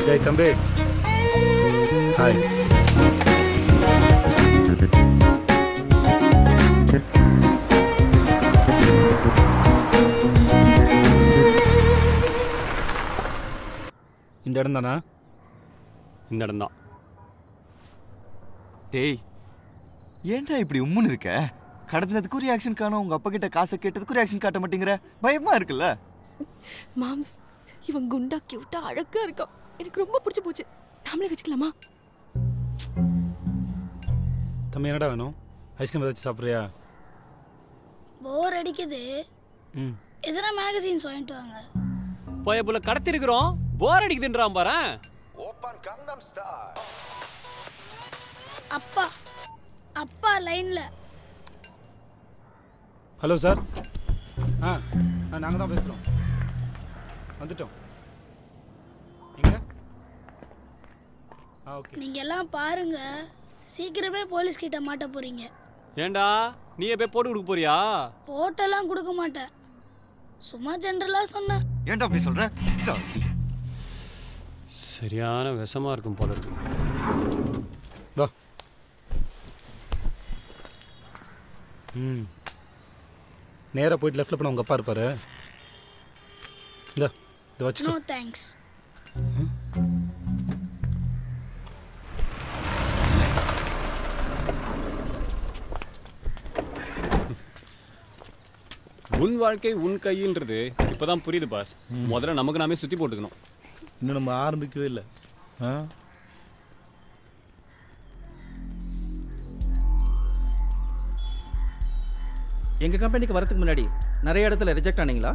டேய் தம்பி ஹாய். இந்த இடம் தானா? இந்த இடம் தான். டேய் ஏன்டா இப்படி உம்முன்னு இருக்க? கடத்தினதுக்கு ரியாக்ஷன் காணும், உங்க அப்பா கிட்ட காசை கேட்டதுக்கு ரியாக்ஷன் காட்ட மாட்டேங்கிற, பயமா இருக்குல்ல? மாம்ஸ் இவன் குண்டா கியூட்டா அழகா இருக்கான், எனக்கு ரொம்ப பிடிச்சு போச்சு. நாமளே வச்சுக்கலாமா? தம்பி என்னடா வேணும்? ஐஸ்கிரீம் ஏதாச்சும் சாப்பிட்றியா? போர் அடிக்குது, எதனா மேகசின்ஸ் வாங்கிட்டு வாங்க. போய போல கடத்தி இருக்கிறோம், போர் அடிக்குதுன்றான் பாரு. அப்பா அப்பா லைன்ல. Hello sir. நாங்கள் தான் பேசுகிறோம், வந்துட்டோம். எங்க? ஓகே. நீங்க எல்லாம் பாருங்க, சீக்கிரமே போலீஸ் கிட்ட மாட்ட போறீங்க. ஏண்டா நீயே போய் போட்டு கொடுக்க போறியா? போட்டெல்லாம் கொடுக்க மாட்டேன், சும்மா ஜென்ரலா சொன்னேன். ஏன்டா அப்படி சொல்ற? சரியான விஷமா இருக்கும் போல இருக்கு. வா. நேராக போயிட்டு லெஃப்டில் போனால் உங்கள் அப்பா இருப்பார். இதை வச்சுக்கோ. No thanks. உன் வாழ்க்கை உன் கையில்ன்றது இப்போதான் புரியுது பாஸ். முதல்ல நமக்கு நாமே சுற்றி போட்டுக்கணும். இன்னும் நம்ம ஆரம்பிக்கவே இல்லை. எங்கள் கம்பெனிக்கு வரதுக்கு முன்னாடி நிறைய இடத்துல ரிஜெக்ட் ஆனீங்களா?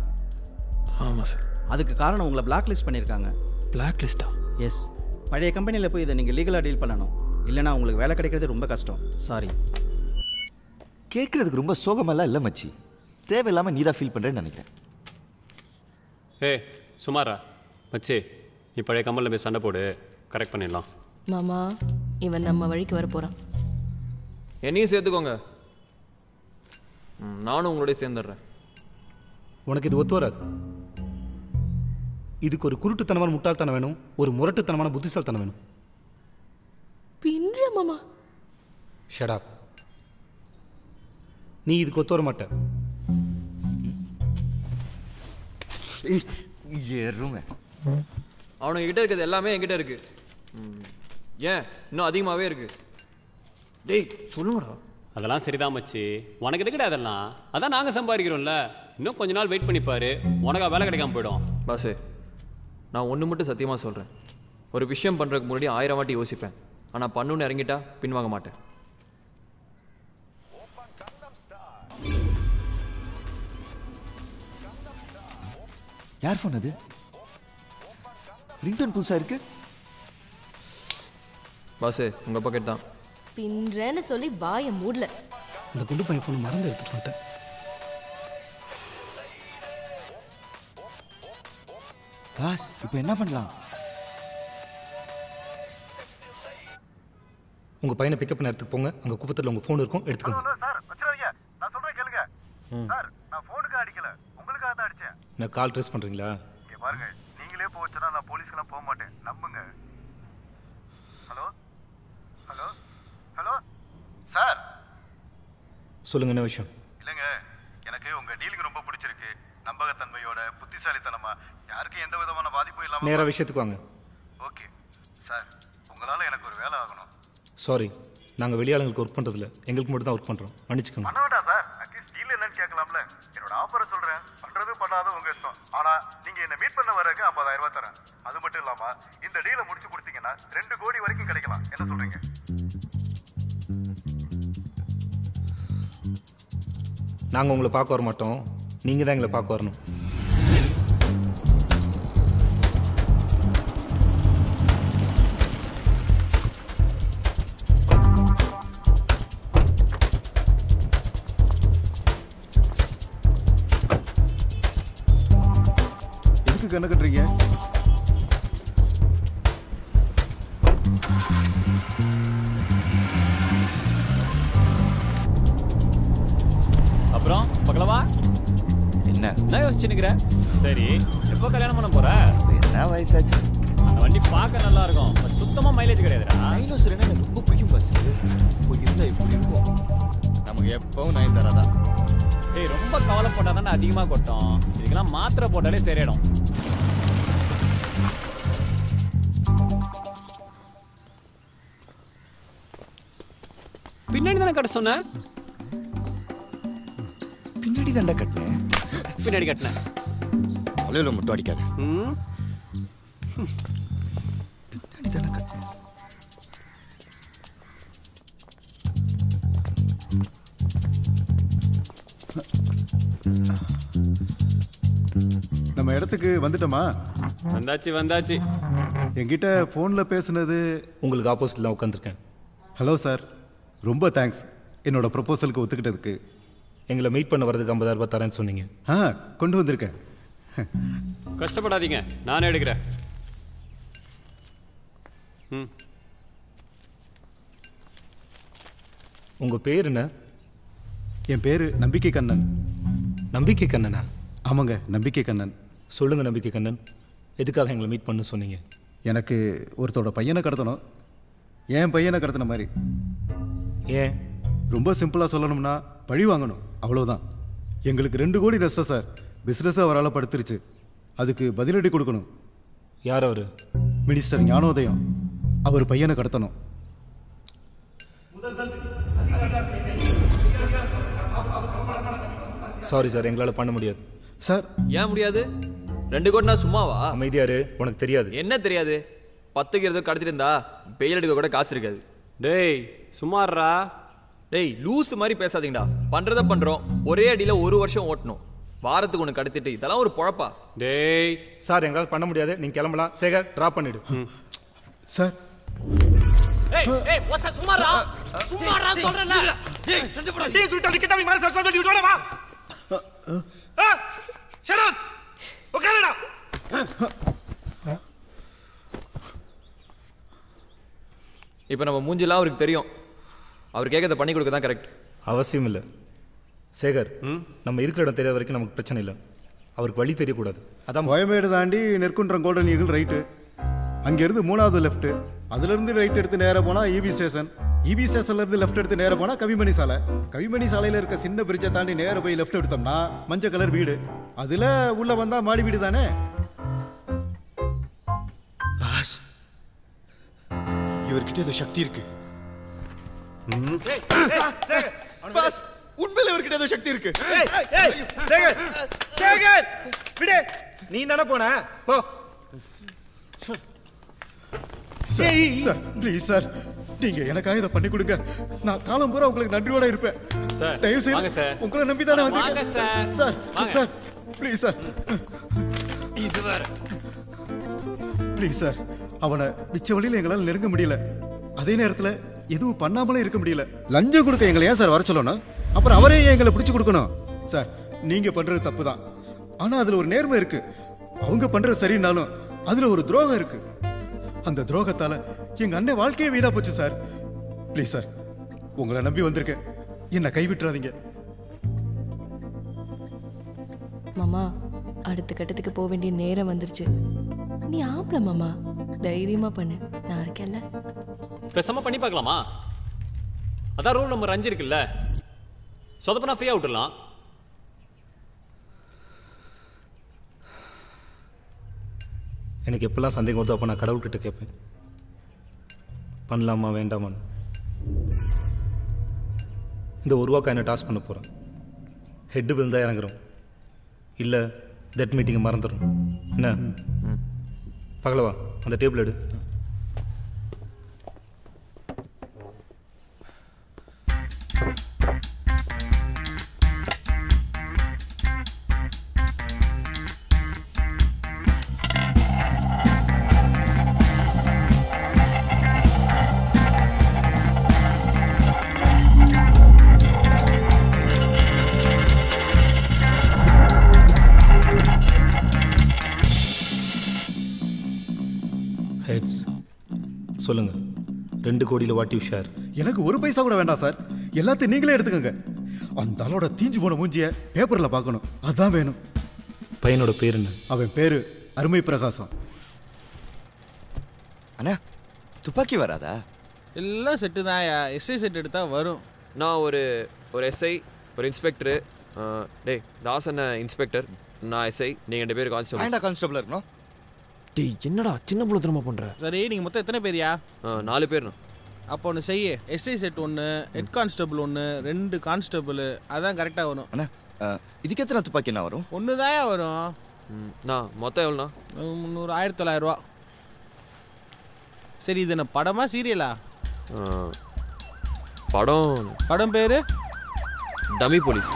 ஆமாம் சார். அதுக்கு காரணம் உங்களை பிளாக் லிஸ்ட் பண்ணியிருக்காங்க. பிளாக் லிஸ்ட்டா? எஸ். பழைய கம்பெனியில் போய் இதை நீங்கள் லீகலாக டீல் பண்ணணும், இல்லைனா உங்களுக்கு வேலை கிடைக்கிறது ரொம்ப கஷ்டம். சாரி. கேட்கறதுக்கு ரொம்ப சோகமெல்லாம் இல்லை மச்சி, தேவையில்லாமல் நீ தான் ஃபீல் பண்ணுறேன்னு நினைக்கிறேன். சுமாரா மச்சி, நீ பழைய கம்பெனியில் போய் சண்டை போடு, கரெக்ட் பண்ணிடலாம். மாமா இவன் நம்ம வழிக்கு வர போறான். என்னையும் சேர்த்துக்கோங்க, நானும் உங்களோட சேர்ந்துடுறேன். உனக்கு இது ஒத்து வராது. இதுக்கு ஒரு குருட்டுத்தனமான முட்டாள்தனம் வேணும், ஒரு முரட்டுத்தனமான புத்திசாலித்தனம் வேணும். பின்ற மாமா. Shut up. நீ இதுக்கு ஒத்து வர மாட்ட. அவனுக்கிட்ட இருக்கிறது எல்லாமே என்கிட்ட இருக்கு. ஏன் இன்னும் அதிகமாகவே இருக்கு. டேய் சொல்லுங்கடா. அதெல்லாம் சரிதான் மச்சி, உனக்கு எதுக்கிட்ட அதெல்லாம்? அதான் நாங்கள் சம்பாதிக்கிறோம்ல. இன்னும் கொஞ்ச நாள் வெயிட் பண்ணிப்பாரு, உனக்கா வேலை கிடைக்காம போயிடும். பாஸே, நான் ஒன்று மட்டும் சத்தியமாக சொல்கிறேன், ஒரு விஷயம் பண்ணுறதுக்கு முன்னாடி 1000 வாட்டி யோசிப்பேன், ஆனால் பண்ணுன்னு இறங்கிட்டா பின்வாங்க மாட்டேன். யார் ஃபோன் அது? ரிங்டோன் புதுசாக இருக்கு. பாஸே உங்கள் பக்கெட் தான். பின்றேன்னு சொல்லி வாயை மூடல. இந்த குண்டு பையன் ஃபோன் மறந்து எடுத்துட்டு வந்துட்டேன். பாஸ் இப்போ என்ன பண்ணலாம்? உங்கள் பையனை பிக்கப் பண்ண இடத்துக்கு போங்க, அங்கே குப்பத்தில் உங்கள் ஃபோன் இருக்கும், எடுத்துக்கோங்க. நான் சொல்றேன் கேளுங்க சார். நான் ஃபோனுக்கு அடிக்கல, உங்களுக்காக தான் அடிச்சேன். நான் கால் ட்ரேஸ் பண்ணுறீங்களா? இங்க பாருங்க, நீங்களே போச்சுன்னா நான் போலீஸ்க்கெல்லாம் போக மாட்டேன், நம்புங்க. Hello hello hello sir. சொல்லுங்க, என்ன விஷயம்? இல்லைங்க, எனக்கு உங்க டீலிங் ரொம்ப பிடிச்சிருக்கு. நம்பகத்தன்மையோட, புத்திசாலித்தனமா, யாருக்கும் எந்த விதமான பாதிப்பும் இல்லாம. நேராக விஷயத்துக்கு வாங்க. ஓகே சார், உங்களால எனக்கு ஒரு வேலை ஆகணும். சாரி, நாங்கள் வெளியாளுங்களுக்கு ஒர்க் பண்ணுறதில்ல, எங்களுக்கு மட்டும் தான் ஒர்க் பண்ணுறோம், மன்னிச்சுக்கோங்க. பண்ண வேண்டாம் சார், அட்லீஸ்ட் டீல் என்னன்னு கேட்கலாம்ல. என்னோட ஆஃபரை சொல்றேன், பண்றது பண்ணாத உங்க இஷ்டம். ஆனா நீங்க என்ன மீட் பண்ண வரக்கு 50,000 ரூபாய் தரேன். அது மட்டும் இல்லாம இந்த டீலை முடிச்சு கொடுத்தீங்கன்னா 2 கோடி வரைக்கும் கிடைக்கலாம். என்ன சொல்றீங்க? நாங்கள் உங்களை பார்க்க வர மாட்டோம், நீங்கள் தான் எங்களை பார்க்க வரணும். எதுக்கு கண்ணு கட்டுறீங்க? அப்புறம் பக்கலவா என்ன யோசிச்சுன்னுக்கிற? சரி, எப்போ கல்யாணம் பண்ண போற? என்ன வயசாச்சு? அந்த வண்டி பார்க்க நல்லா இருக்கும் பட் சுத்தமா மைலேஜ் கிடையாதுடா. டைனோசர் என்ன எனக்கு ரொம்ப பிடிக்கும் பாஸ். போய் இருந்தா எப்படி இருக்கும்? நமக்கு எப்பவும் நயன்தாரா தான். டேய் ரொம்ப கவலைப்பட்டா தானே அதிகமாக கொட்டும். இதுக்கெல்லாம் மாத்திரை போட்டாலே சரியாயிடும். பின்னாடி தானே கட்ட சொன்னேன். பின்னாடி தாண்டா கட்டினேன். பின்னாடி கட்டினேன். அலையில மட்டும் அடிக்காத. ம் பின்னாடி தானே கட்டினேன். நம்ம இடத்துக்கு வந்துட்டோமா? வந்தாச்சு. என்கிட்ட ஃபோனில் பேசுனது உங்களுக்கு ஆப்போசிட்டில் தான் உட்காந்துருக்கேன். ஹலோ சார், ரொம்ப தேங்க்ஸ் என்னோட ப்ரொப்போசலுக்கு ஒத்துக்கிட்டதுக்கு. எங்களை மீட் பண்ண வரதுக்கு 50,000 ரூபாய் தரேன்னு சொன்னீங்க. கொண்டு வந்திருக்கேன். கஷ்டப்படாதீங்க, நானே எடுக்கிறேன். ம் உங்கள் பேர் என்ன? என் பேர் நம்பிக்கை கண்ணன். நம்பிக்கை கண்ணனா? ஆமாங்க, நம்பிக்கை கண்ணன். சொல்லுங்கள் நம்பிக்கை கண்ணன், எதுக்காக எங்களை மீட் பண்ண சொன்னீங்க? எனக்கு ஒருத்தரோட பையனை கடத்தணும். என் பையனை கடத்தின மாதிரி. ஏன்? ரொம்ப சிம்பிளாக சொல்லணும்னா பழி வாங்கணும், அவ்வளோதான். எங்களுக்கு 2 கோடி நஷ்டம் சார். பிஸ்னஸை அவரால் படுத்துருச்சு. அதுக்கு பதிலடி கொடுக்கணும். யார் அவர்? மினிஸ்டர் ஞானோதயம். அவர் பையனை கடத்தணும். சாரி சார், எங்களால் பண்ண முடியாது. சார் ஏன் முடியாது? 2 கோடினா சும்மாவா? அமைதியாரு, உனக்கு தெரியாது. என்ன தெரியாது? 10க்கு ஏதோ கடத்திட்டு இருந்தா பெயில் எடுக்க கூட காசு இருக்காது. டேய் சும்மாறா. டேய் லூஸ் மாதிரி பேசாதீங்கடா. பண்றத பண்றோம். ஒரே அடியில 1 வருஷம் ஓட்டணும். வாரத்துக்கு ஒன்று கடத்திட்டு இதெல்லாம் ஒரு பொழப்பா? டேய் சார், எங்களால் பண்ண முடியாது. நீங்க கிளம்பலாம். சேகர், ட்ராப் பண்ணிடு. சார் ஏய் ஒச சும்மாறா சொல்றல. டேய் சஞ்சய் போடா. டேய் சுட்ட டிக்கெட் அவன் மேல சஸ்பெண்ட் பண்ணி விடுடா. வா ஷரன் உட்காருடா. இப்போ நம்ம மூஞ்சிலாம் அவருக்கு தெரியும். அவர் கேட்கறத பண்ணி கொடுக்க தான் கரெக்ட். அவசியம் இல்லை சேகர். நம்ம இருக்கிற இடம் தெரியாத வரைக்கும் நமக்கு பிரச்சனை இல்லை. அவருக்கு வழி தெரியக்கூடாது. அதான் கோயம்பேடு தாண்டி நெற்குன்றம் கோல்டன் ஈகிள் ரைட்டு. அங்கேருந்து 3வது லெஃப்ட்டு. அதுலேருந்து ரைட் எடுத்து நேராக போனால் இபி ஸ்டேஷன். இபி ஸ்டேஷன்லேருந்து லெஃப்ட் எடுத்து நேராக போனால் கவிமணி சாலை. கவிமணி சாலையில் இருக்க சின்ன பிரிட்ஜை தாண்டி நேராக போய் லெஃப்ட் எடுத்தோம்னா மஞ்சள் கலர் வீடு. அதில் உள்ளே வந்தால் மாடி வீடு தானே. பாஸ், இவர்கிட்ட ஏதோ சக்தி இருக்கு. பாஸ், உண்மையில இவர்கிட்ட ஏதோ சக்தி இருக்கு. சேகர் விடு. நீ தானே போன போ. சார் ப்ளீஸ் சார், நீங்க எனக்காக இதை பண்ணி கொடுங்க. நான் காலம் பூரா உங்களுக்கு நன்றியோட இருப்பேன். தயவு செய்து உங்களை நம்பி தானே வந்திருக்கேன். சார் சார் ப்ளீஸ் சார், இது வேற. ப்ளீஸ் சார், அவனை மிச்ச வழியில் எங்களால் நெருங்க முடியல. அதே நேரத்தில் எதுவும் பண்ணாமலே இருக்க முடியல. லஞ்சம் கொடுக்க எங்களை ஏன் சார் வர சொல்லணும்? அப்புறம் அவரே ஏன் எங்களை பிடிச்சு கொடுக்கணும்? சார், நீங்க பண்றது தப்பு தான். ஆனா அதுல ஒரு நேர்மை இருக்கு. அவங்க பண்றது சரின்னாலும் அதுல ஒரு துரோகம் இருக்கு. அந்த துரோகத்தால எங்க அண்ணன் வாழ்க்கையே வீணா போச்சு சார். ப்ளீஸ் சார், உங்களை நம்பி வந்திருக்கேன். என்ன கைவிட்டுறாதீங்க. மாமா, அடுத்த கட்டத்துக்கு போக வேண்டிய நேரம் வந்துருச்சு. நீ ஆம்பளை மாமா, தைரியமா பண்ணு. நான் இருக்கேன்ல. பேசாம பண்ணி பார்க்கலாமா? அதான் ரூல் நம்பர் 5 இருக்குல்ல. சொதப்பனா ஃப்ரீயா விட்டுடலாம். எனக்கு எப்பெல்லாம் சந்தேகம் வருதோ அப்போ நான் கடவுள்கிட்ட கேட்பேன், பண்ணலாமா வேண்டாமான்னு. இந்த 1 ரூபா காயினை டாஸ் பண்ண போகிறேன். ஹெட்டு விழுந்தா இறங்குறோம், இல்லை டெட் மீட்டிங்கை மறந்துடும். என்ன பகலவா, அந்த டேபிள் எடு. ஹெட்ஸ். சொல்லுங்க, 2 கோடியில் வாட் யூ ஷேர்? எனக்கு 1 பைசா கூட வேண்டாம் சார். எல்லாத்தையும் நீங்களே எடுத்துக்கோங்க. அந்த ஆளோட தீஞ்சு போன மூஞ்சிய பேப்பர்ல பார்க்கணும், அதான் வேணும். பையனோட பேர் என்ன? அவன் பேரு அருமை பிரகாசம். அண்ணா துப்பாக்கி வராதா? எல்லாம் செட்டு தான்யா. எஸ்ஐ செட் எடுத்தால் வரும். நான் ஒரு எஸ்ஐ, ஒரு இன்ஸ்பெக்டரு. டேய் தாசன் இன்ஸ்பெக்டர், நான் எஸ்ஐ, நீங்கள் 2 பேர் கான்ஸ்டபிள். ஏன்டா கான்ஸ்டபிள் இருக்கணும்? டேய் என்னடா சின்ன புள்ள தினமா பண்ணுற? சரி, நீங்கள் மொத்தம் எத்தனை பேர்யா? 4 பேர்ண்ணா. அப்போ ஒன்று செய்ய, SI set 1, head constable 1, 2 constable, அதான் கரெக்டாக வரும். அண்ணா இதுக்கு எத்தனை துப்பாக்கி என்ன வரும்? 1 தாயா வரும். நான் மொத்தம் எவ்வளோண்ணா? 300, 1900 ரூபா. சரி, இது என்ன படமா சீரியலா? படம் பேர் டமி போலீஸ்.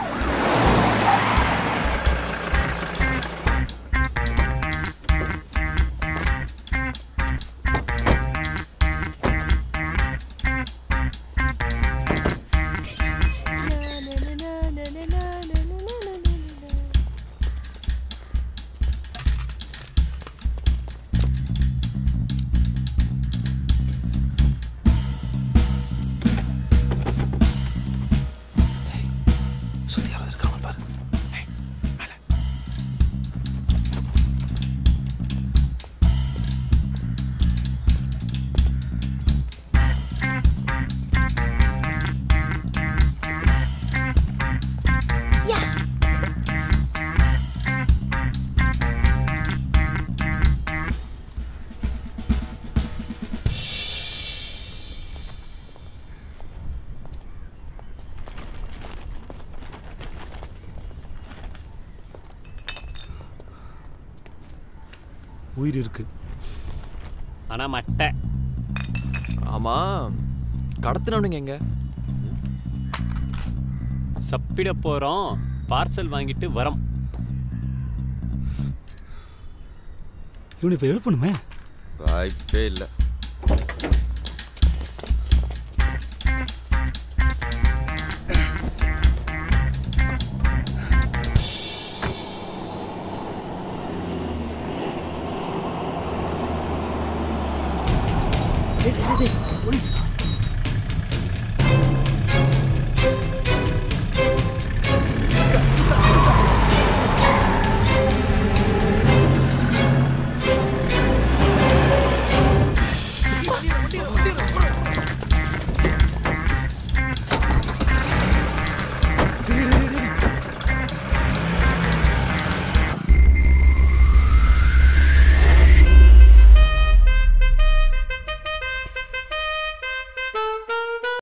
உயிர் இருக்கு, ஆனால் மட்டை. ஆமாம், கடத்தினவனுங்க எங்க? சப்பிட போகிறோம், பார்சல் வாங்கிட்டு வரோம். இவனை இப்போ எழுப்பணுமே. வாய்ப்பே இல்லை. டேய்